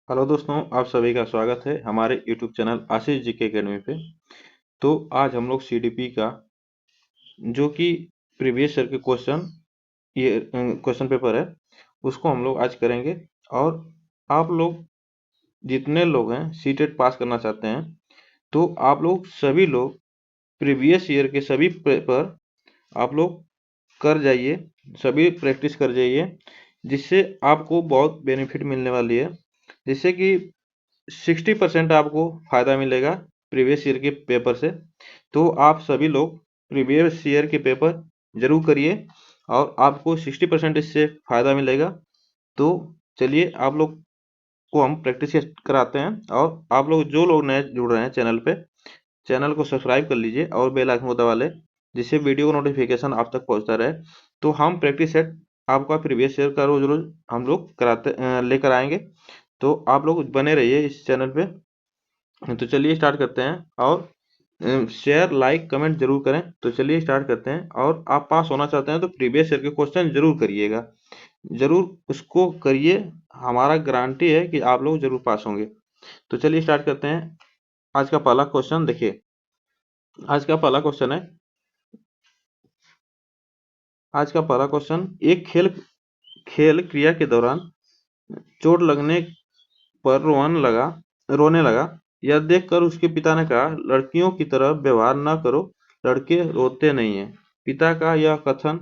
Hello दोस्तों, आप सभी का स्वागत है हमारे यूट्यूब चैनल आशीष जी के अकेडमी पे। तो आज हम लोग सीडीपी का जो कि प्रीवियस ईयर के क्वेश्चन पेपर है उसको हम लोग आज करेंगे। और आप लोग जितने लोग हैं सीटेट पास करना चाहते हैं तो आप लोग सभी लोग प्रीवियस ईयर के सभी पेपर आप लोग कर जाइए, सभी प्रैक्टिस कर जाइए, जिससे आपको बहुत बेनिफिट मिलने वाली है। जिससे कि 60% आपको फायदा मिलेगा प्रीवियस ईयर के पेपर से। तो आप सभी लोग प्रीवियस ईयर के पेपर जरूर करिए और आपको 60% इससे फायदा मिलेगा। तो चलिए आप लोग को हम प्रैक्टिस कराते हैं। और आप लोग जो लोग नए जुड़ रहे हैं चैनल पे, चैनल को सब्सक्राइब कर लीजिए और बेल आइकन को दबा लें, जिससे वीडियो का नोटिफिकेशन आप तक पहुंचता रहे। तो हम प्रैक्टिस सेट आपका प्रीवियस ईयर का रोज रोज हम लोग लेकर आएंगे। तो आप लोग बने रहिए इस चैनल पे। तो चलिए स्टार्ट करते हैं। और शेयर लाइक कमेंट जरूर करें। तो चलिए स्टार्ट करते हैं। और आप पास होना चाहते हैं तो प्रीवियस ईयर के क्वेश्चन जरूर करिएगा, जरूर उसको करिए। हमारा गारंटी है कि आप लोग जरूर पास होंगे। तो चलिए स्टार्ट करते हैं। आज का पहला क्वेश्चन देखिए। आज का पहला क्वेश्चन है, आज का पहला क्वेश्चन, एक खेल खेल क्रिया के दौरान चोट लगने पर रोने लगा। यह देखकर उसके पिता ने कहा, लड़कियों की तरह व्यवहार न करो, लड़के रोते नहीं हैं। पिता का यह कथन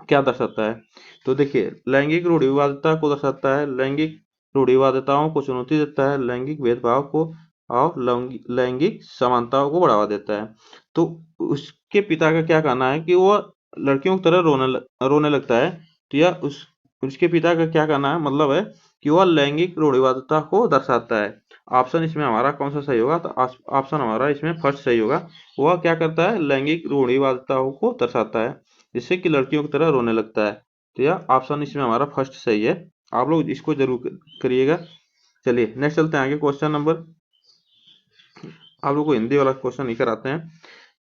क्या दर्शाता है? तो देखिए, लैंगिक रूढ़िवादिता को दर्शाता है, लैंगिक रूढ़िवादिताओं को चुनौती देता है, लैंगिक भेदभाव को और लैंगिक समानताओं को बढ़ावा देता है। तो उसके पिता का क्या कहना है कि वो लड़कियों की तरह रोने लगता है। तो यह उसके पिता का क्या कहना है, मतलब है कि वह लैंगिक रूढ़िवादिता को दर्शाता है। ऑप्शन इसमें हमारा कौन सा सही होगा? तो ऑप्शन हमारा इसमें फर्स्ट सही होगा। वह क्या करता है? लैंगिक रूढ़िवादिताओं को दर्शाता है, जिससे कि लड़कियों की तरह रोने लगता है। तो यह ऑप्शन इसमें हमारा फर्स्ट सही है। आप लोग इसको जरूर करिएगा। चलिए नेक्स्ट चलते हैं आगे। क्वेश्चन नंबर, आप लोग को हिंदी वाला क्वेश्चन ही कराते हैं,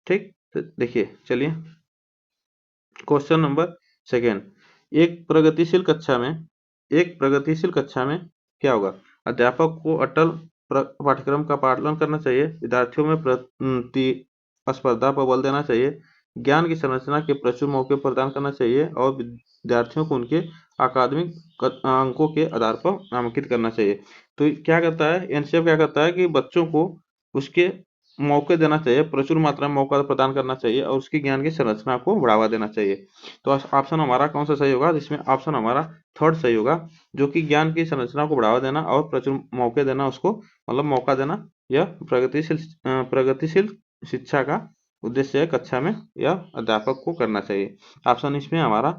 ठीक? तो देखिए चलिए, क्वेश्चन नंबर सेकेंड। एक प्रगतिशील कक्षा में क्या होगा? अध्यापक को अटल पाठ्यक्रम का पालन करना चाहिए, विद्यार्थियों में प्रतिस्पर्धा पर बल देना चाहिए, ज्ञान की संरचना के प्रचुर मौके प्रदान करना चाहिए और विद्यार्थियों को उनके अकादमिक अंकों के आधार पर नामांकित करना चाहिए। तो क्या करता है एनसीएफ, क्या करता है कि बच्चों को उसके मौके देना चाहिए, प्रचुर मात्रा में मौका प्रदान करना चाहिए और उसकी ज्ञान की संरचना को बढ़ावा देना चाहिए। तो ऑप्शन हमारा कौन सा सही होगा? जिसमें ऑप्शन हमारा थर्ड सही होगा, जो कि ज्ञान की संरचना को बढ़ावा देना और प्रचुर मौके देना, उसको मतलब मौका देना, यह प्रगतिशील शिक्षा का उद्देश्य है। कक्षा में यह अध्यापक को करना चाहिए। ऑप्शन इसमें हमारा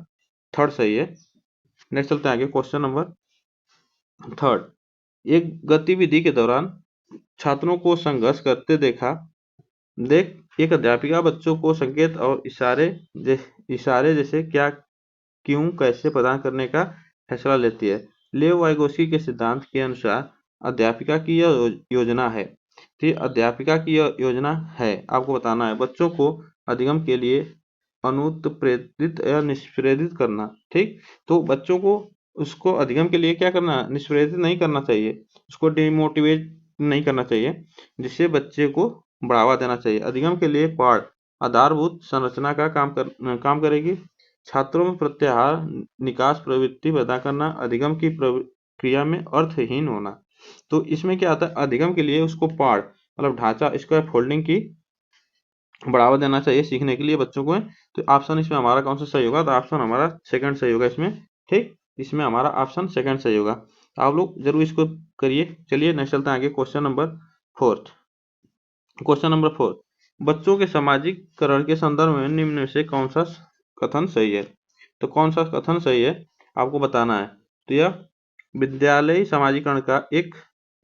थर्ड सही है। नेक्स्ट चलते हैं आगे। Question number third. एक गतिविधि के दौरान छात्रों को संघर्ष करते देख एक अध्यापिका बच्चों को संकेत और इशारे जैसे क्या, क्यों, कैसे प्रदान करने का फैसला लेती है। लेव वाइगोस्की के सिद्धांत के अनुसार अध्यापिका की यह योजना है। तो अध्यापिका की यह योजना है, आपको बताना है बच्चों को अधिगम के लिए अनुत्प्रेरित या निष्प्रेरित करना। ठीक, तो बच्चों को उसको अधिगम के लिए क्या करना? निष्प्रेरित नहीं करना चाहिए, उसको डिमोटिवेट नहीं करना चाहिए, जिससे बच्चे को बढ़ावा देना चाहिए। अधिगम के लिए पाठ आधारभूत संरचना का काम करेगी। छात्रों में प्रत्याहार निकास प्रवृत्ति पैदा करना, अधिगम की प्रक्रिया में अर्थहीन होना। तो इसमें क्या आता है? अधिगम के लिए उसको पाठ मतलब ढांचा, स्क्वायर फोल्डिंग की बढ़ावा देना चाहिए सीखने के लिए बच्चों को। तो ऑप्शन इसमें हमारा कौन सा सही होगा? तो ऑप्शन हमारा सेकंड सही होगा इसमें। ठीक, इसमें हमारा ऑप्शन सेकंड सही होगा। आप लोग जरूर इसको करिए। चलिए नेक्स्ट चलते हैं आगे। Question number fourth. Question number fourth, बच्चों के सामाजिककरण के संदर्भ में निम्न में से कौन सा कथन सही है? तो कौन सा कथन सही है आपको बताना है। तो यह विद्यालय सामाजिकरण का एक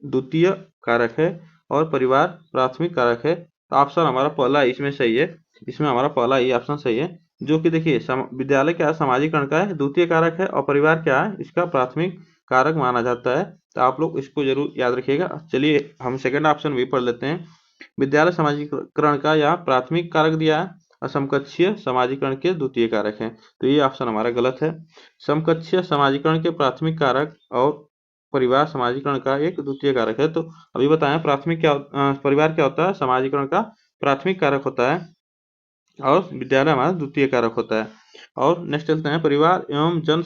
द्वितीय कारक है और परिवार प्राथमिक कारक है। तो ऑप्शन हमारा पहला इसमें सही है। इसमें हमारा पहला ही ऑप्शन सही है, जो कि देखिए विद्यालय क्या है? सामाजिकरण का है, द्वितीय कारक है, और परिवार क्या है? इसका प्राथमिक कारक माना जाता है। तो आप लोग इसको जरूर याद रखिएगा। चलिए हम सेकंड ऑप्शन भी पढ़ लेते हैं। विद्यालय सामाजिकरण का यहाँ प्राथमिक कारक दिया है, असमकक्षीय सामाजिकरण के द्वितीय कारक हैं। तो ये ऑप्शन हमारा गलत है। समकक्षीय सामाजिकरण के प्राथमिक कारक और परिवार समाजीकरण का एक द्वितीय कारक है। तो अभी बताएं प्राथमिक परिवार क्या होता है, समाजीकरण का प्राथमिक कारक होता है और विद्यालय हमारा द्वितीय कारक होता है। और नेक्स्ट चलते हैं, परिवार एवं जन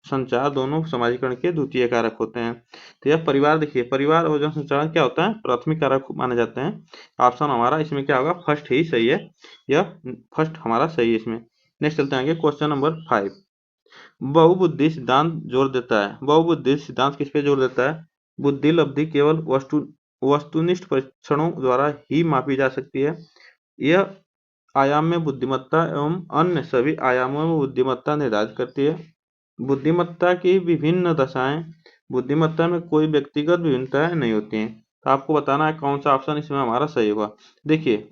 संचार दोनों समाजीकरण के द्वितीय कारक होते हैं। तो यह परिवार, देखिए परिवार और जन संचार क्या होता है, प्राथमिक कारक माने जाते हैं। ऑप्शन हमारा इसमें क्या होगा, फर्स्ट ही सही है, यह फर्स्ट हमारा सही है इसमें। नेक्स्ट चलते हैं आगे, क्वेश्चन नंबर 5। बहुबुद्धि सिद्धांत जोर देता है। बहुबुद्धि सिद्धांत किस पे जोर देता है, बुद्धि लब्धि केवल वस्तुनिष्ठ परीक्षणों द्वारा ही मापी जा सकती है। यह आयाम में बुद्धिमत्ता एवं अन्य सभी आयामों में बुद्धिमत्ता निर्धारित करती है। बुद्धिमत्ता की विभिन्न दशाएं, बुद्धिमत्ता में कोई व्यक्तिगत विभिन्नताएं नहीं होती हैं। तो आपको बताना है कौन सा ऑप्शन इसमें हमारा सही होगा। देखिए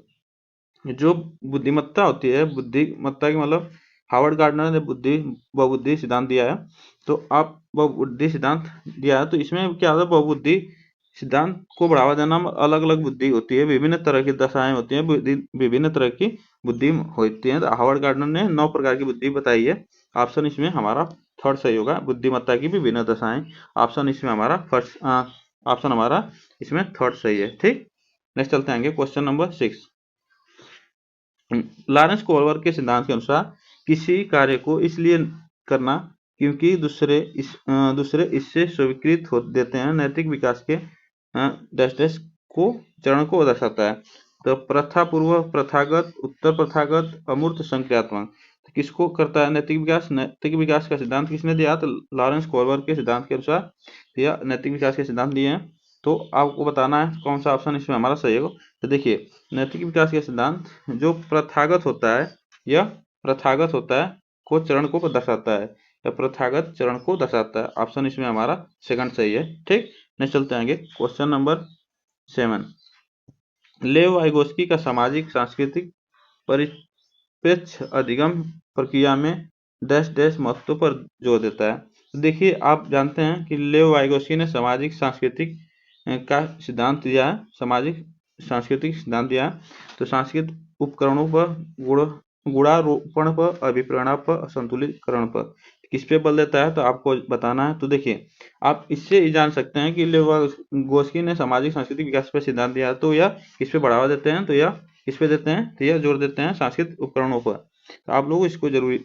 जो बुद्धिमत्ता होती है, बुद्धिमत्ता की मतलब हार्वर्ड गार्डनर ने बहुबुद्धि सिद्धांत दिया है। तो आप बहुबुद्धि सिद्धांत दिया है, तो इसमें क्या होता है, बहुबुद्धि सिद्धांत को बढ़ावा देना में अलग अलग बुद्धि होती है, विभिन्न तरह की दशाएं होती हैं, विभिन्न तरह की बुद्धि होती है। तो हार्वर्ड गार्डनर ने 9 प्रकार की बुद्धि बताई है। ऑप्शन इसमें हमारा थर्ड सही होगा, बुद्धिमत्ता की विभिन्न दशाएं। ऑप्शन इसमें हमारा फर्स्ट, ऑप्शन हमारा इसमें थर्ड सही है। ठीक, नेक्स्ट चलते हैं क्वेश्चन नंबर 6। लॉरेंस कोहलर के सिद्धांत के अनुसार किसी कार्य को इसलिए करना क्योंकि दूसरे इससे स्वीकृत हो देते हैं, नैतिक विकास के डैश को चरण को दर्शाता है। तो प्रथा पूर्व, प्रथागत, उत्तर प्रथागत, अमूर्त, संक्रियात्मक। तो किसको करता है नैतिक विकास? नैतिक विकास का सिद्धांत किसने दिया? तो लॉरेंस कोहलर के सिद्धांत के अनुसार या नैतिक विकास के सिद्धांत दिए हैं। तो आपको बताना है कौन सा ऑप्शन इसमें हमारा सही होगा। तो देखिए नैतिक विकास के सिद्धांत जो प्रथागत होता है, यह प्रथागत होता है को चरण को दर्शाता है, या प्रथागत चरण को दर्शाता है। ऑप्शन इसमें हमारा सेकंड सही है। ठीक, नेक्स्ट चलते हैं क्वेश्चन नंबर 7। लेव वाइगोस्की का सामाजिक सांस्कृतिक परिप्रेक्ष्य अधिगम प्रक्रिया में डैश डैश महत्व पर जोर देता है। तो देखिए आप जानते हैं कि लेव वाइगोस्की ने सामाजिक सांस्कृतिक का सिद्धांत दिया है, सामाजिक सांस्कृतिक सिद्धांत दिया है। तो सांस्कृतिक उपकरणों पर, गुणारोपण पर, अभिप्रेरणा पर, संतुलितकरण पर किस पे बल देता है, तो आपको बताना है। तो देखिए आप इससे ही जान सकते हैं कि लेव वाइगोस्की ने सामाजिक सांस्कृतिक विकास पर सिद्धांत दिया, तो यह किस पे बढ़ावा देते हैं, तो यह किस पे देते हैं, तो यह जोर देते हैं सांस्कृतिक उपकरणों पर। तो आप लोग इसको जरूरी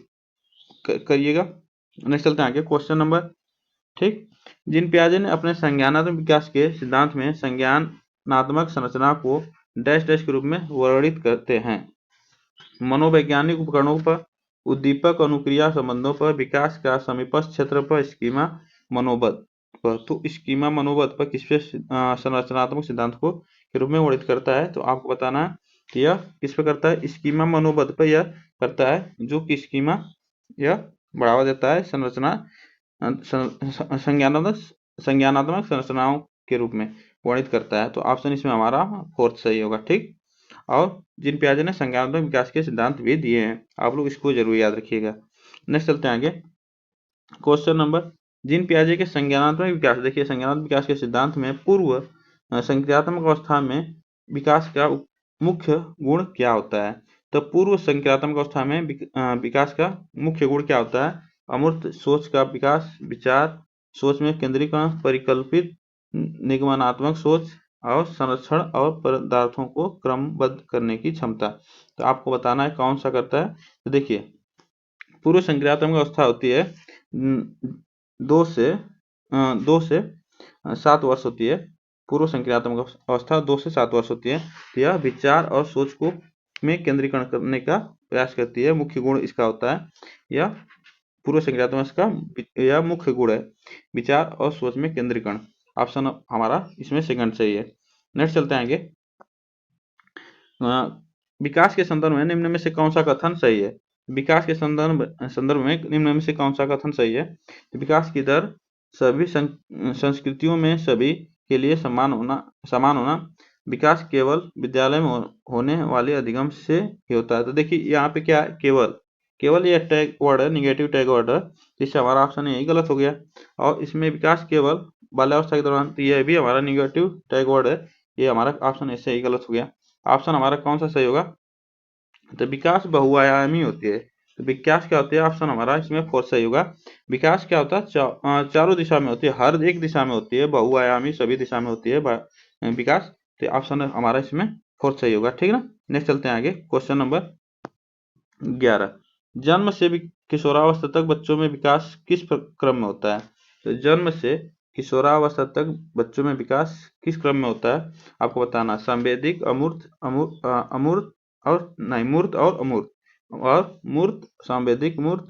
करिएगा। नेक्स्ट चलते हैं क्वेश्चन नंबर, ठीक, जीन पियाजे ने अपने संज्ञानात्मक विकास के सिद्धांत में संज्ञानात्मक संरचना को डैश डैश के रूप में वर्णित करते हैं। मनोवैज्ञानिक उपकरणों पर, उद्दीपक अनुक्रिया संबंधों पर, विकास का समीपस्थ क्षेत्र पर, स्कीमा मनोबल पर। तो स्कीमा मनोबल पर किस पे संरचनात्मक सिद्धांत को के रूप में वर्णित करता है, तो आपको बताना है कि यह किस पे करता है, स्कीमा मनोबल पर यह करता है, जो कि स्कीमा यह बढ़ावा देता है संरचना संज्ञानात्मक संरचनाओं के रूप में वर्णित करता है। तो ऑप्शन इसमें हमारा फोर्थ सही होगा। ठीक, और जीन पियाजे ने संज्ञानात्मक विकास के सिद्धांत भी दिए हैं, आप लोग इसको जरूर याद रखिएगा। नेक्स्ट चलते हैं आगे, क्वेश्चन नंबर, जीन पियाजे के संज्ञानात्मक विकास। देखिए संज्ञानात्मक विकास के सिद्धांत में पूर्व संक्रियात्मक अवस्था में विकास का मुख्य गुण क्या होता है? तो पूर्व संक्रियात्मक अवस्था में विकास का मुख्य गुण क्या होता है? अमूर्त सोच का विकास, विचार सोच में केंद्रीकरण, परिकल्पित निगमनात्मक सोच और संरक्षण और पदार्थों को क्रमबद्ध करने की क्षमता। तो आपको बताना है कौन सा करता है। तो देखिए पूर्व संक्रियात्मक अवस्था होती है 2 से 7 वर्ष होती है। पूर्व संक्रियात्मक अवस्था 2 से 7 वर्ष होती है। तो यह विचार और सोच को में केंद्रीकरण करने का प्रयास करती है, मुख्य गुण इसका होता है। यह पूर्व संक्रियात्मक का यह मुख्य गुण है, विचार और सोच में केंद्रीकरण। ऑप्शन हमारा इसमें सेकंड सही है। नेक्स्ट चलते हैं आगे, विकास के संदर्भ में निम्न में से कौन सा कथन सही है? विकास के संदर्भ में निम्न में से कौन सा कथन सही है? विकास की दर सभी संस्कृतियों में सभी के लिए समान होना, विकास केवल विद्यालय में होने वाले अधिगम से ही होता है। तो देखिए यहाँ पे क्या है, केवल ये टैग वर्ड है, निगेटिव टैग वर्ड है, जिससे हमारा ऑप्शन यही गलत हो गया। और इसमें विकास केवल बाल्यावस्था के दौरान, तो यह भी हमारा निगेटिव टैग वर्ड है, ये हमारा ऑप्शन ऐसे ही गलत हो गया। ऑप्शन हमारा कौन सा सही होगा? तो विकास बहुआयामी होती है। तो विकास क्या होती है, ऑप्शन हमारा इसमें फोर्थ सही होगा। विकास क्या होता है, चारों दिशा में होती है, हर एक दिशा में होती है, बहुआयामी सभी दिशा में होती है विकास। तो ऑप्शन हमारा इसमें फोर्थ सही होगा, ठीक है ना। नेक्स्ट चलते हैं आगे, क्वेश्चन नंबर 11। जन्म से किशोरावस्था तक बच्चों में विकास किस क्रम में होता है। तो जन्म से किशोरावस्था तक बच्चों में विकास किस क्रम में होता है, आपको बताना। संवेदिक, अमूर्त, अमूर्त और नहीं, मूर्त और अमूर्त, और मूर्त, संवेदिक, मूर्त।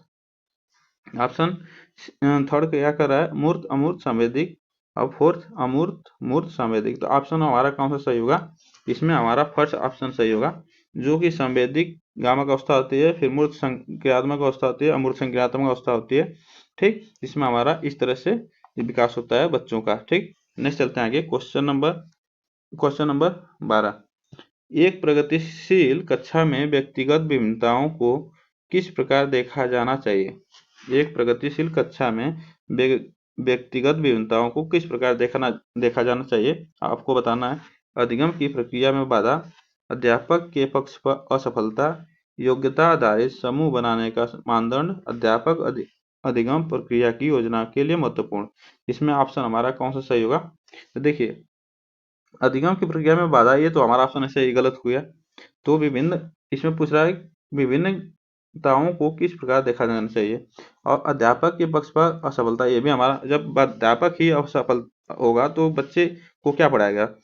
ऑप्शन थर्ड क्या कर रहा है, मूर्त, अमूर्त, संवेदिक, और फोर्थ अमूर्त, मूर्त, संवेदिक। तो ऑप्शन हमारा कौन सा सही होगा, इसमें हमारा फर्स्ट ऑप्शन सही होगा, जो कि संवेदिक गामक अवस्था होती है, फिर मूर्त संक्रियात्मक अवस्था होती है, अमूर्त संक्रियात्मक अवस्था होती है, ठीक। इसमें हमारा इस तरह से विकास होता है बच्चों का, ठीक। नेक्स्ट चलते हैं आगे, क्वेश्चन नंबर 12। एक प्रगतिशील कक्षा में व्यक्तिगत विभिन्नताओं को किस प्रकार देखा जाना चाहिए। एक प्रगतिशील कक्षा में व्यक्तिगत विभिन्नताओं को किस प्रकार देखा जाना चाहिए, आपको बताना है। अधिगम की प्रक्रिया में बाधा, अध्यापक के पक्ष पर असफलता, योग्यता आधारित समूह बनाने का मानदंड, अध्यापक अधिगम प्रक्रिया की योजना के लिए महत्वपूर्ण। इसमें ऑप्शन हमारा कौन सा सही होगा। तो देखिए, अधिगम की प्रक्रिया में बाधा, ये तो हमारा ऑप्शन ऐसे ही गलत हुआ। तो विभिन्न, इसमें पूछ रहा है विभिन्नताओं को किस प्रकार देखा जाना चाहिए, और अध्यापक के पक्ष पर असफलता, ये भी हमारा, जब अध्यापक ही असफल होगा तो बच्चे को क्या पढ़ाएगा।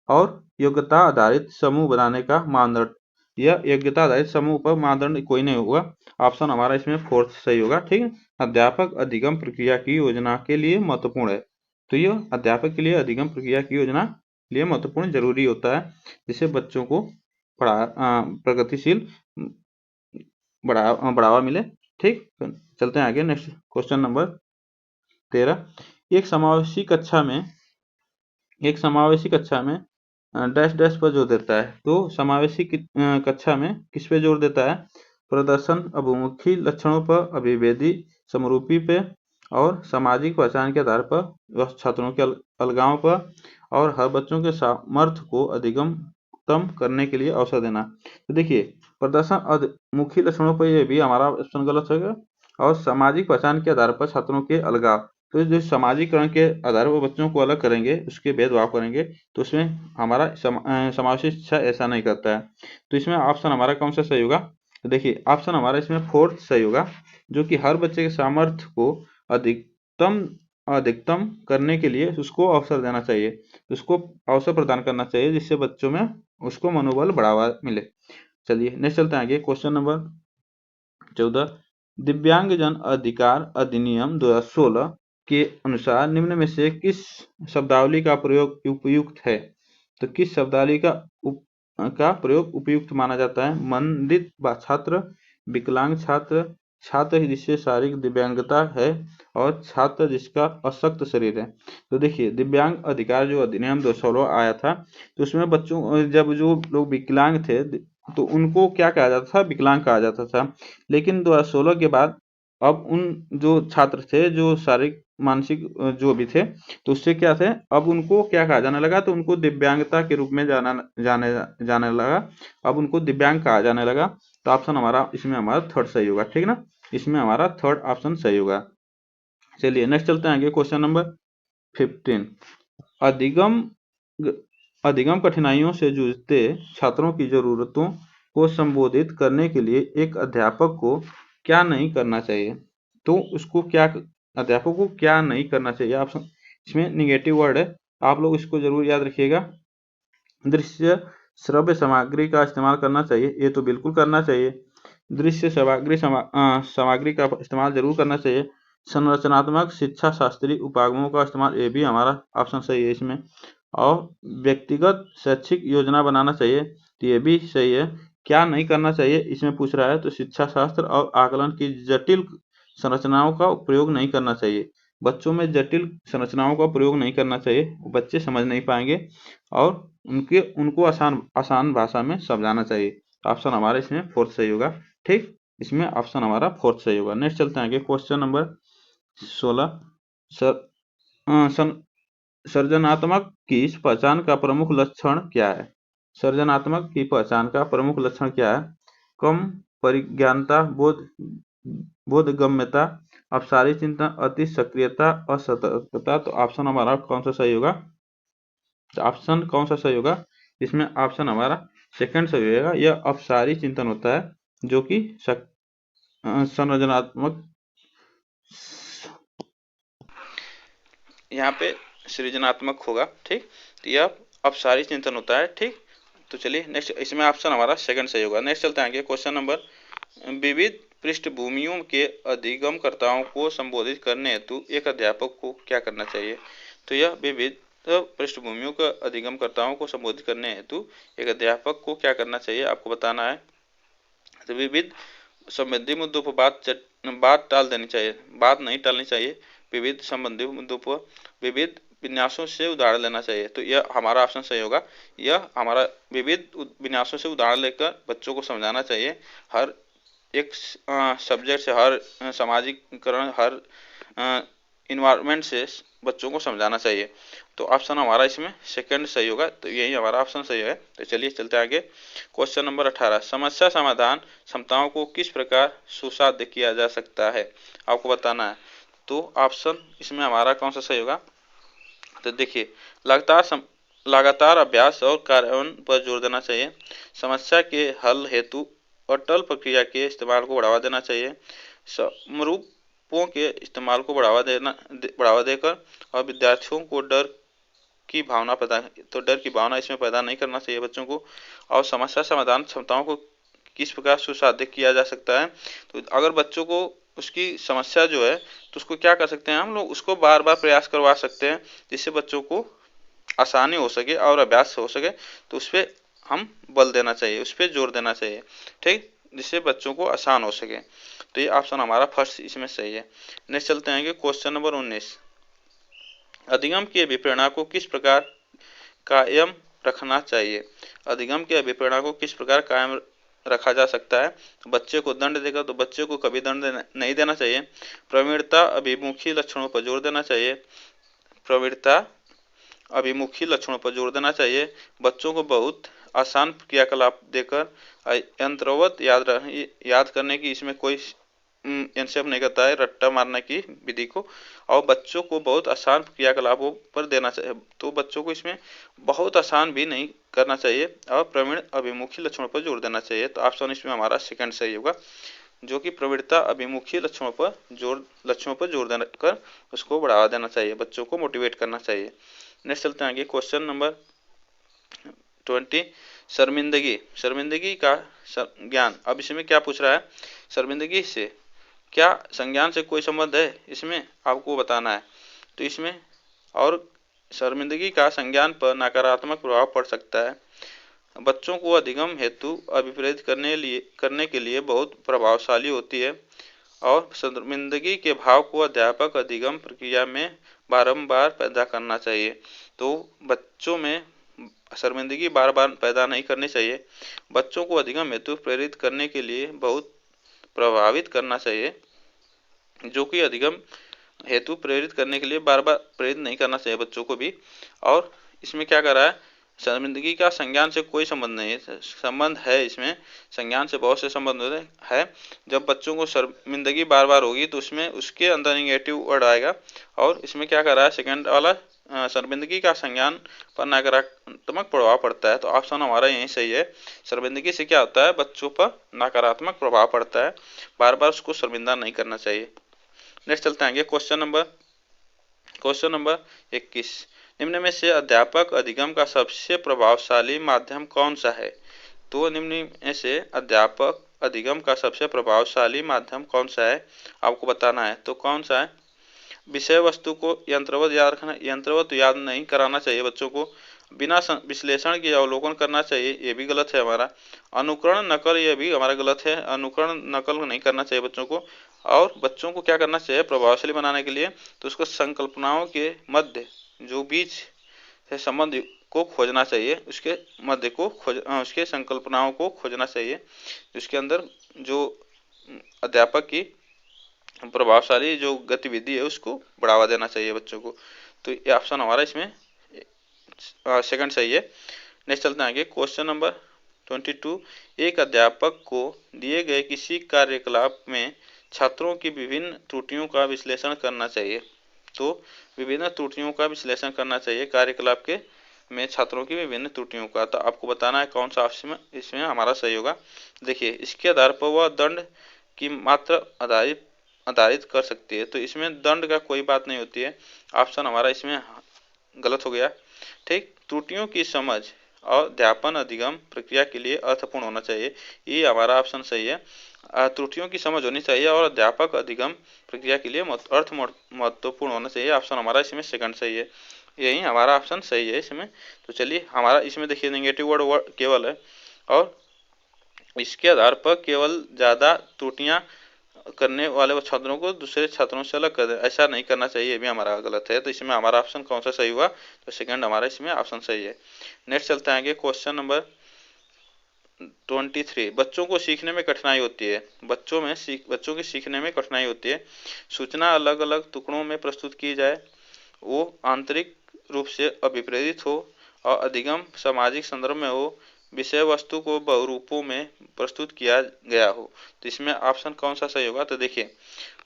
और योग्यता आधारित समूह बनाने का मानदंड, यह योग्यता आधारित समूह पर मानदंड कोई नहीं होगा। ऑप्शन हमारा इसमें फोर्थ सही होगा, ठीक है। अध्यापक अधिगम प्रक्रिया की योजना के लिए महत्वपूर्ण है। तो यह अध्यापक के लिए अधिगम प्रक्रिया की योजना लिए महत्वपूर्ण जरूरी होता है, जिससे बच्चों को प्रगतिशील बढ़ावा मिले, ठीक। चलते हैं आगे, नेक्स्ट क्वेश्चन नंबर 13। एक समावेशी कक्षा में डैश डैश पर जोर देता है। तो समावेशी कक्षा में किस पे जोर देता है, प्रदर्शन अभिमुखी लक्षणों पर, अभिवेदी समरूपी पे, और सामाजिक पहचान के आधार पर, छात्रों के अलगाव पर, और हर बच्चों के सामर्थ्य को अधिगम करने के लिए अवसर देना। तो देखिए, प्रदर्शन अभिमुखी लक्षणों पर, ये भी हमारा ऑप्शन गलत होगा। और सामाजिक पहचान के आधार पर छात्रों के अलगाव, तो जो सामाजिकरण के आधार पर बच्चों को अलग करेंगे, उसके भेदभाव करेंगे, तो उसमें हमारा समावेशी शिक्षा ऐसा नहीं करता है। तो इसमें ऑप्शन हमारा कौन सा सही होगा। तो देखिए, ऑप्शन हमारा इसमें फोर्थ सही होगा, जो कि हर बच्चे के सामर्थ्य को अधिकतम करने के लिए उसको अवसर देना चाहिए, उसको अवसर प्रदान करना चाहिए, जिससे बच्चों में उसको मनोबल बढ़ावा मिले। चलिए नेक्स्ट चलते हैं आगे, क्वेश्चन नंबर 14। दिव्यांगजन अधिकार अधिनियम 2016 के अनुसार निम्न में से किस शब्दावली का प्रयोग उपयुक्त है। तो किस शब्दावली का प्रयोग उपयुक्त माना जाता है। मंदित छात्र, विकलांग छात्र, छात्र जिससे शारीरिक दिव्यांगता है, और छात्र जिसका अशक्त शरीर है। तो देखिए, दिव्यांग अधिकार जो अधिनियम 2016 आया था, तो उसमें बच्चों, जब जो लोग विकलांग थे तो उनको क्या कहा जाता था, विकलांग कहा जाता था। लेकिन 2016 के बाद अब उन जो छात्र थे, जो शारीरिक मानसिक जो भी थे, तो उससे क्या थे, अब उनको क्या कहा जाने लगा, तो उनको दिव्यांगता के रूप में जाने लगा। अब उनको दिव्यांग कहा जाने लगा। तो ऑप्शन हमारा इसमें हमारा थर्ड सही होगा, ठीक ना। इसमें हमारा थर्ड ऑप्शन सही होगा। चलिए नेक्स्ट चलते हैं आगे, क्वेश्चन नंबर 15। अधिगम कठिनाइयों से जूझते छात्रों की जरूरतों को संबोधित करने के लिए एक अध्यापक को क्या नहीं करना चाहिए। तो उसको क्या, अध्यापक को क्या नहीं करना चाहिए, आप इसमें निगेटिव वर्ड है, आप लोग इसको जरूर याद रखिएगा। दृश्य श्रव्य सामग्री का इस्तेमाल करना चाहिए, ये तो बिल्कुल करना चाहिए। दृश्य सामग्री का इस्तेमाल जरूर करना चाहिए। संरचनात्मक शिक्षा शास्त्रीय उपागमों का इस्तेमाल, ये भी हमारा ऑप्शन सही है इसमें। और व्यक्तिगत शैक्षिक योजना बनाना चाहिए, तो ये भी सही है। क्या नहीं करना चाहिए इसमें पूछ रहा है, तो शिक्षा शास्त्र और आकलन की जटिल संरचनाओं का प्रयोग नहीं करना चाहिए। बच्चों में जटिल संरचनाओं का प्रयोग नहीं करना चाहिए, बच्चे समझ नहीं पाएंगे, और उनको आसान भाषा में समझाना चाहिए। ऑप्शन हमारा इसमें फोर्थ सही होगा, ठीक। इसमें ऑप्शन हमारा फोर्थ सही होगा। नेक्स्ट चलते हैं आगे, क्वेश्चन नंबर 16। सृजनात्मक की पहचान का प्रमुख लक्षण क्या है। सृजनात्मक की पहचान का प्रमुख लक्षण क्या है। कम परिज्ञानता, बोधगम्यता, अपसारी चिंतन, अति सक्रियता, असतर्कता। तो ऑप्शन हमारा कौन सा सही होगा? ऑप्शन कौन सा सही होगा? इसमें ऑप्शन हमारा सेकंड सही होगा। यह अपसारी चिंतन होता है जो कि संरचनात्मक, यहाँ पे सृजनात्मक होगा। ठीक, तो यह अपसारी चिंतन होता है। ठीक, तो चलिए नेक्स्ट, इसमें ऑप्शन हमारा सेकंड सही होगा। नेक्स्ट चलते हैं आगे। क्वेश्चन नंबर, विविध पृष्ठभूमियों के अधिगमकर्ताओं को संबोधित करने हेतु एक अध्यापक को क्या करना चाहिए? तो यह विविध पृष्ठभूमियों के अधिगमकर्ताओं को संबोधित करने हेतु एक अध्यापक को क्या करना चाहिए, आपको बताना है। तो विविध संबंधी मुद्दों पर बात टाल देनी चाहिए, बात नहीं टालनी चाहिए। विविध संबंधी मुद्दों पर विविध विन्यासों से उदाहरण लेना चाहिए। तो यह हमारा ऑप्शन सही होगा। यह हमारा विविध विन्यासों से उदाहरण लेकर बच्चों को समझाना चाहिए। हर एक सब्जेक्ट से, हर सामाजिकरण, हर इन्वायरमेंट से बच्चों को समझाना चाहिए। तो ऑप्शन हमारा इसमें सेकंड सही होगा। तो यही हमारा ऑप्शन सही है। तो चलिए चलते हैं आगे। क्वेश्चन नंबर 18, समस्या समाधान क्षमताओं को किस प्रकार सुसाध्य किया जा सकता है, आपको बताना है। तो ऑप्शन इसमें हमारा कौन सा सही होगा? तो देखिए, लगातार अभ्यास और कार्यान्वयन पर जोर देना चाहिए। समस्या के हल हेतु अटल प्रक्रिया के इस्तेमाल को बढ़ावा देना चाहिए। समरूपों के इस्तेमाल को बढ़ावा देकर और विद्यार्थियों को डर की भावना इसमें पैदा नहीं करना चाहिए बच्चों को। और समस्या समाधान क्षमताओं को किस प्रकार सुसाध्य किया जा सकता है? तो अगर बच्चों को उसकी समस्या जो है, तो उसको क्या कर सकते हैं हम लोग, उसको बार बार प्रयास करवा सकते हैं, जिससे बच्चों को आसानी हो सके और अभ्यास हो सके। तो उस पर हम बल देना चाहिए, उस पर जोर देना चाहिए। ठीक, जिससे बच्चों को आसान हो सके। तो ये ऑप्शन हमारा फर्स्ट इसमें सही है। नेक्स्ट चलते हैं क्वेश्चन नंबर 19, अधिगम की अभिप्रेरणा को किस प्रकार कायम रखना चाहिए? अधिगम की अभिप्रेरणा को किस प्रकार कायम रखा जा सकता है? बच्चे को दंड देकर तो बच्चे को कभी दंड नहीं देना चाहिए। प्रवीणता अभिमुखी लक्षणों पर जोर देना चाहिए। प्रवीणता अभिमुखी लक्षणों पर जोर देना चाहिए। बच्चों को बहुत आसान क्रियाकलाप देकर यंत्रवत याद करने की इसमें कोई एनसेप नहीं करता है, रट्टा मारने की विधि को। और बच्चों को बहुत आसान क्रियाकलापों पर देना चाहिए। तो बच्चों को इसमें बहुत आसान भी नहीं करना चाहिए और प्रवीण अभिमुखी लक्षणों पर जोर देना चाहिए। तो ऑप्शन इसमें हमारा सेकंड सही होगा, जो कि प्रवृत्ता अभिमुखी लक्षणों पर जोर देकर उसको बढ़ावा देना चाहिए, बच्चों को मोटिवेट करना चाहिए। नेक्स्ट चलते हैं आगे। क्वेश्चन नंबर 20, शर्मिंदगी का ज्ञान। अब इसमें क्या पूछ रहा है, शर्मिंदगी से क्या संज्ञान से कोई संबंध है, इसमें आपको बताना है। तो इसमें और शर्मिंदगी का संज्ञान पर नकारात्मक प्रभाव पड़ सकता है। बच्चों को अधिगम हेतु अभिप्रेरित करने के लिए बहुत प्रभावशाली होती है। और शर्मिंदगी के भाव को अध्यापक अधिगम प्रक्रिया में बारंबार पैदा करना चाहिए। तो बच्चों में शर्मिंदगी बार बार पैदा नहीं करनी चाहिए। बच्चों को अधिगम हेतु प्रेरित करने के लिए बहुत प्रभावित करना चाहिए, जो कि अधिगम हेतु प्रेरित करने के लिए बार बार प्रेरित नहीं करना चाहिए बच्चों को भी। और इसमें क्या कर रहा है, शर्मिंदगी का संज्ञान से कोई संबंध नहीं है, संबंध है इसमें, संज्ञान से बहुत से संबंध होते हैं। जब बच्चों को शर्मिंदगी बार बार होगी तो उसमें उसके अंदर निगेटिव वर्ड आएगा। और इसमें क्या कर रहा है, सेकंड वाला शर्मिंदगी का संज्ञान पर नकारात्मक प्रभाव पड़ता है। तो ऑप्शन हमारा यही सही है। शर्मिंदगी से क्या होता है, बच्चों पर नकारात्मक प्रभाव पड़ता है, बार बार उसको शर्मिंदा नहीं करना चाहिए। नेक्स्ट चलते हैं आगे। क्वेश्चन नंबर 21, निम्न में से अध्यापक अधिगम का सबसे प्रभावशाली माध्यम कौन सा है? तो निम्न में से अध्यापक अधिगम का सबसे प्रभावशाली माध्यम कौन सा है, आपको बताना है। तो कौन सा है? विषय वस्तु को यंत्रवत याद रखना, यंत्रवत याद नहीं कराना चाहिए बच्चों को। बिना विश्लेषण के अवलोकन करना चाहिए, ये भी गलत है हमारा। अनुकरण नकल, ये भी हमारा गलत है, अनुकरण नकल नहीं करना चाहिए बच्चों को। और बच्चों को क्या करना चाहिए प्रभावशाली बनाने के लिए, तो उसको संकल्पनाओं के मध्य जो बीच से संबंध को खोजना चाहिए, उसके मध्य को उसके संकल्पनाओं को खोजना चाहिए, उसके अंदर जो अध्यापक की प्रभावशाली जो गतिविधि है उसको बढ़ावा देना चाहिए बच्चों को। तो ये ऑप्शन हमारा इसमें सेकंड सही है। नेक्स्ट चलते हैं आगे। क्वेश्चन नंबर 22 एक अध्यापक को दिए गए किसी कार्यकलाप में छात्रों की विभिन्न त्रुटियों का विश्लेषण करना चाहिए। तो विभिन्न त्रुटियों का विश्लेषण करना चाहिए कार्यकलाप के में छात्रों की विभिन्न त्रुटियों का। तो आपको बताना है कौन सा ऑप्शन इसमें हमारा सही होगा। देखिए, इसके आधार पर वह दंड की मात्रा आधारित कर सकती है। तो इसमें दंड का कोई बात नहीं होती है। ऑप्शन हमारा इसमें गलत हो गया। ठीक, त्रुटियों की समझ और अध्यापन अधिगम प्रक्रिया के लिए अर्थपूर्ण होना चाहिए, ये हमारा ऑप्शन सही है। त्रुटियों की समझ होनी चाहिए और अध्यापक अधिगम प्रक्रिया के लिए महत्वपूर्ण होना चाहिए। ऑप्शन हमारा इसमें सेकंड सही है, यही हमारा ऑप्शन सही है इसमें। तो चलिए, हमारा इसमें देखिए नेगेटिव वर्ड केवल है और इसके आधार पर केवल ज़्यादा त्रुटियां करने वाले छात्रों को दूसरे छात्रों से अलग कर दे, ऐसा नहीं करना चाहिए, ये भी हमारा गलत है। तो इसमें हमारा ऑप्शन कौन सा सही हुआ? तो सेकंड हमारा इसमें ऑप्शन सही है। नेक्स्ट चलते हैं आगे, क्वेश्चन नंबर 23। बच्चों को सीखने में कठिनाई होती है। बच्चों के सीखने में कठिनाई होती है। सूचना अलग अलग टुकड़ों में प्रस्तुत की जाए, वो आंतरिक रूप से अभिप्रेरित हो और अधिगम सामाजिक संदर्भ में हो, विषय वस्तु को बहुरूपों में प्रस्तुत किया गया हो। तो इसमें ऑप्शन कौन सा सही होगा? तो देखिए,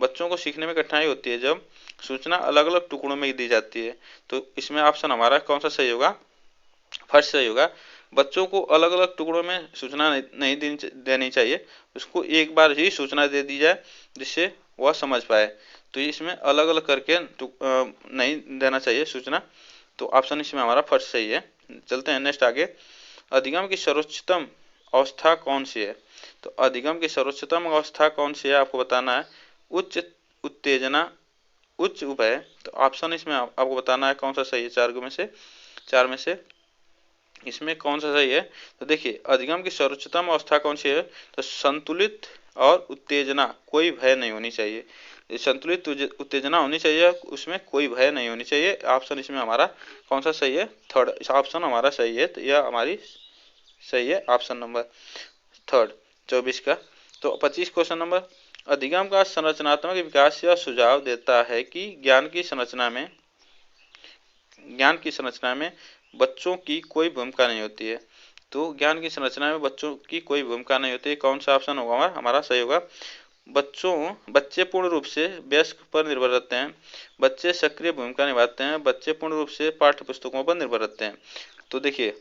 बच्चों को सीखने में कठिनाई होती है जब सूचना अलग अलग टुकड़ों में दी जाती है। तो इसमें ऑप्शन हमारा कौन सा सही होगा? फर्स्ट सही होगा। बच्चों को अलग अलग टुकड़ों में सूचना नहीं देनी चाहिए, उसको एक बार ही सूचना दे दी जाए जिससे वह समझ पाए। तो इसमें अलग अलग करके नहीं देना चाहिए सूचना। तो ऑप्शन इसमें हमारा फर्स्ट सही है। चलते हैं नेक्स्ट आगे, अधिगम की सर्वोच्चतम अवस्था कौन सी है? तो अधिगम की सर्वोच्चतम अवस्था कौन सी है आपको बताना है। उच्च उत्तेजना, उच्च उभय। तो ऑप्शन इसमें आपको बताना है कौन सा सही है चार में से इसमें कौन सा सही है। तो देखिए, अधिगम की सर्वोच्चतम अवस्था कौन सी है? तो संतुलित और उत्तेजना, कोई भय नहीं होनी चाहिए। संतुलित उत्तेजना होनी चाहिए, उसमें कोई भय नहीं होनी चाहिए। ऑप्शन इसमें हमारा कौन सा सही है? थर्ड ऑप्शन हमारा सही है। तो यह हमारी सही है ऑप्शन नंबर थर्ड 24 का। तो 25 क्वेश्चन नंबर, अधिगम का संरचनात्मक विकास यह सुझाव देता है कि ज्ञान की संरचना में बच्चों की कोई भूमिका नहीं होती है। तो ज्ञान की संरचना में बच्चों की कोई भूमिका नहीं होती है, कौन सा ऑप्शन होगा हमारा सही होगा? बच्चे पूर्ण रूप से वयस्क पर निर्भर रहते हैं, बच्चे सक्रिय भूमिका निभाते हैं, बच्चे पूर्ण रूप से पाठ्य पुस्तकों पर निर्भर रहते हैं। तो देखिए,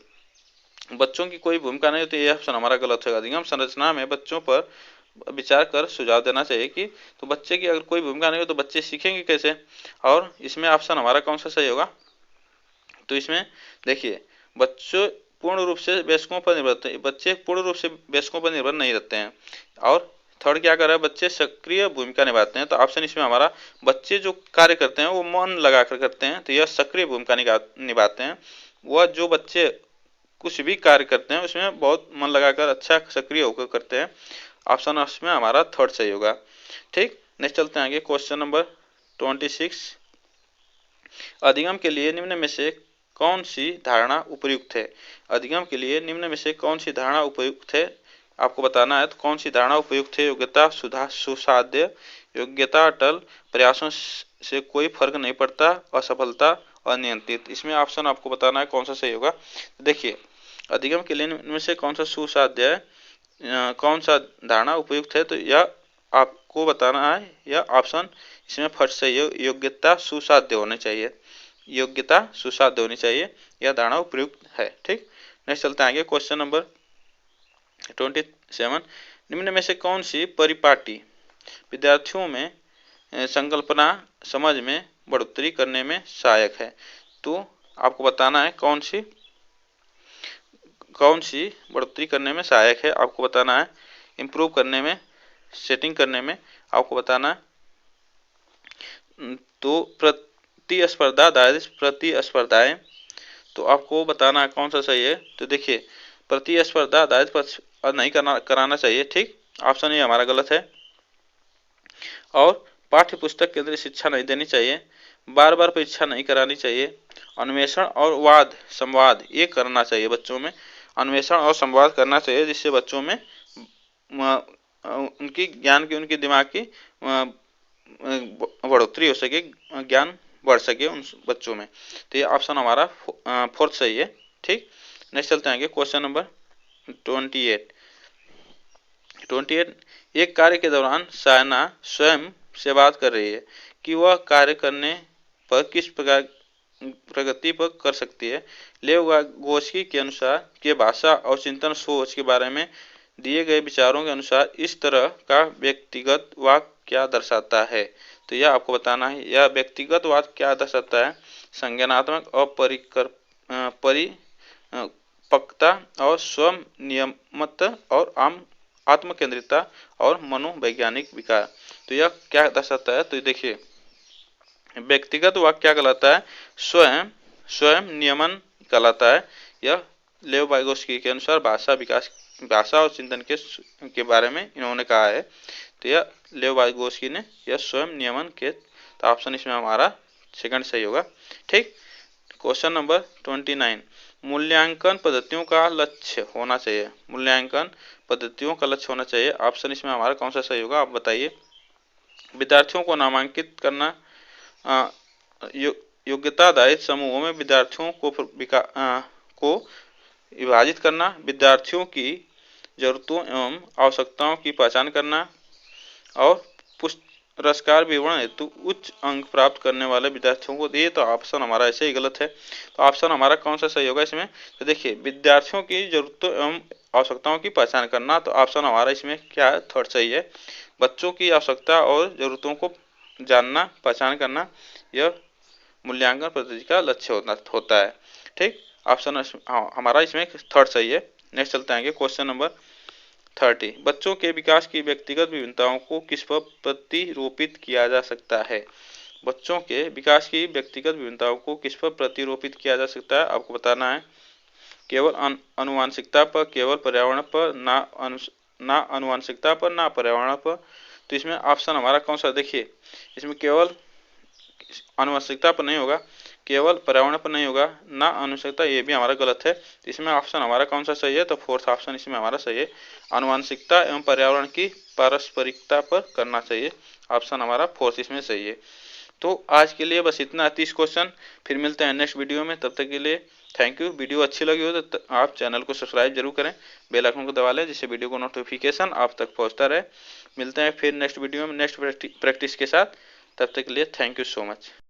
बच्चों की कोई भूमिका नहीं होती, यह ऑप्शन हमारा गलत होगा। अधिगम संरचना में बच्चों पर विचार कर सुझाव देना चाहिए कि तो बच्चे की अगर कोई भूमिका नहीं हो तो बच्चे सीखेंगे कैसे? और इसमें ऑप्शन हमारा कौन सा सही होगा? तो इसमें देखिए, बच्चे पूर्ण रूप से वयस्कों पर निर्भर रहते हैं, बच्चे पूर्ण रूप से वयस्कों पर निर्भर नहीं रहते हैं। और थर्ड क्या कर रहा है? बच्चे सक्रिय भूमिका निभाते हैं। तो ऑप्शन इसमें हमारा, बच्चे जो कार्य करते हैं वो मन लगाकर करते हैं, तो यह सक्रिय भूमिका निभाते हैं। वह जो बच्चे कुछ भी कार्य करते हैं उसमें बहुत मन लगाकर अच्छा सक्रिय होकर करते हैं। ऑप्शन इसमें हमारा थर्ड सही होगा। ठीक, नेक्स्ट चलते हैं आगे, क्वेश्चन नंबर 26। अधिगम के लिए निम्न में से कौन सी धारणा उपयुक्त है? अधिगम के लिए निम्न में से कौन सी धारणा उपयुक्त है आपको बताना है। तो कौन सी धारणा उपयुक्त है? योग्यता सुसाध्य, योग्यता अटल, प्रयासों से कोई फर्क नहीं पड़ता, असफलता अनियंत्रित। इसमें ऑप्शन आपको बताना है कौन सा सही होगा। देखिए, अधिगम के लिए इनमें से कौन सा सुसाध्य है, कौन सा धारणा उपयुक्त है? तो यह आपको बताना है। यह ऑप्शन इसमें फर्स्ट सही है, योग्यता सुसाध्य होनी चाहिए, योग्यता सुसाध्य होनी चाहिए, यह धारणा उपयुक्त है। ठीक, नेक्स्ट चलते हैं आगे, क्वेश्चन नंबर 27। निम्न में से कौन सी परिपाटी विद्यार्थियों में संकल्पना समझ में बढ़ोतरी करने में सहायक है? तो आपको बताना है कौन सी बढ़ोतरी करने में सहायक है, आपको बताना है। इम्प्रूव करने में, सेटिंग करने में आपको बताना है। तो प्रतिस्पर्धा, प्रतिस्पर्धाएं, तो आपको बताना है कौन सा सही है। तो देखिए, प्रतिस्पर्धा आधारित नहीं कराना चाहिए। ठीक, ऑप्शन ये हमारा गलत है। और पाठ्य पुस्तक केंद्रित शिक्षा नहीं देनी चाहिए, बार बार परीक्षा नहीं करानी चाहिए, अन्वेषण और वाद संवाद ये करना चाहिए बच्चों में, अन्वेषण और संवाद करना चाहिए जिससे बच्चों में उनकी ज्ञान की, उनकी दिमाग की बढ़ोतरी हो सके, ज्ञान बढ़ सके उन बच्चों में। तो ये ऑप्शन हमारा फोर्थ सही है। ठीक, नेक्स्ट चलते हैं आगे, क्वेश्चन नंबर 28 एक कार्य के दौरान सायना स्वयं से बात कर रही है कि वह कार्य करने पर किस प्रकार प्रगति पर कर सकती है। लेव गोस्की के अनुसार के भाषा और चिंतन सोच के बारे में दिए गए विचारों के अनुसार इस तरह का व्यक्तिगत वाक्य क्या दर्शाता है। तो यह आपको बताना है, यह व्यक्तिगत वाक्य क्या दर्शाता है। संज्ञानात्मक और परिपक्वता और स्वयं नियमत और आत्मकेंद्रितता और मनोवैज्ञानिक विकार। तो यह क्या दर्शाता है, तो देखिए व्यक्तिगत वाक्य क्या कहलाता है, स्वयं नियमन कहलाता है। यह लेव वाइगोस्की के अनुसार भाषा और चिंतन के बारे में इन्होंने कहा है। तो यह लेव वाइगोस्की ने यह स्वयं नियमन के, तो ऑप्शन इसमें हमारा सेकंड सही होगा। ठीक, क्वेश्चन नंबर 29 मूल्यांकन पद्धतियों का लक्ष्य होना चाहिए। मूल्यांकन पद्धतियों का लक्ष्य होना चाहिए, ऑप्शन इसमें हमारा कौन सा सही होगा, आप बताइए। विद्यार्थियों को नामांकित करना, योग्यता आधारित समूहों में विद्यार्थियों को विभाजित करना, विद्यार्थियों की जरूरतों एवं आवश्यकताओं की पहचान करना और पुरस्कार विवरण हेतु उच्च अंक प्राप्त करने वाले विद्यार्थियों को दिए। तो ऑप्शन हमारा ऐसे ही गलत है। तो ऑप्शन हमारा कौन सा सही होगा इसमें, तो देखिए विद्यार्थियों की जरूरतों एवं आवश्यकताओं की पहचान करना, तो ऑप्शन हमारा इसमें क्या है, थर्ड सही है। बच्चों की आवश्यकता और जरूरतों को जानना, पहचान करना, यह मूल्यांकन पद्धति का लक्ष्य होता है। ठीक, ऑप्शन हमारा इसमें थर्ड सही है। नेक्स्ट चलते हैं क्वेश्चन नंबर 30 बच्चों के विकास की व्यक्तिगत विभिन्नताओं को किस पर प्रतिरूपित किया जा सकता है। बच्चों के विकास की व्यक्तिगत विभिन्नताओं को किस पर प्रतिरूपित किया जा सकता है, आपको बताना है। केवल अनुवांशिकता पर, केवल पर्यावरण पर, ना अनुवांशिकता पर, ना पर्यावरण पर। तो इसमें ऑप्शन हमारा कौन सा, देखिए इसमें केवल अनुवांशिकता पर नहीं होगा, केवल पर्यावरण पर नहीं होगा, ना अनुवांशिकता, ये भी हमारा गलत है। इसमें ऑप्शन हमारा कौन सा सही है, तो फोर्थ ऑप्शन इसमें हमारा सही है। अनुवांशिकता एवं पर्यावरण की पारस्परिकता पर करना चाहिए, ऑप्शन हमारा फोर्थ इसमें सही है। तो आज के लिए बस इतना 30 क्वेश्चन, फिर मिलते हैं नेक्स्ट वीडियो में। तब तक के लिए थैंक यू। वीडियो अच्छी लगी हो तो आप चैनल को सब्सक्राइब जरूर करें, बेल आइकन को दबा लें जिससे वीडियो को नोटिफिकेशन आप तक पहुंचता रहे। मिलते हैं फिर नेक्स्ट वीडियो में नेक्स्ट प्रैक्टिस के साथ। तब तक के लिए थैंक यू सो मच।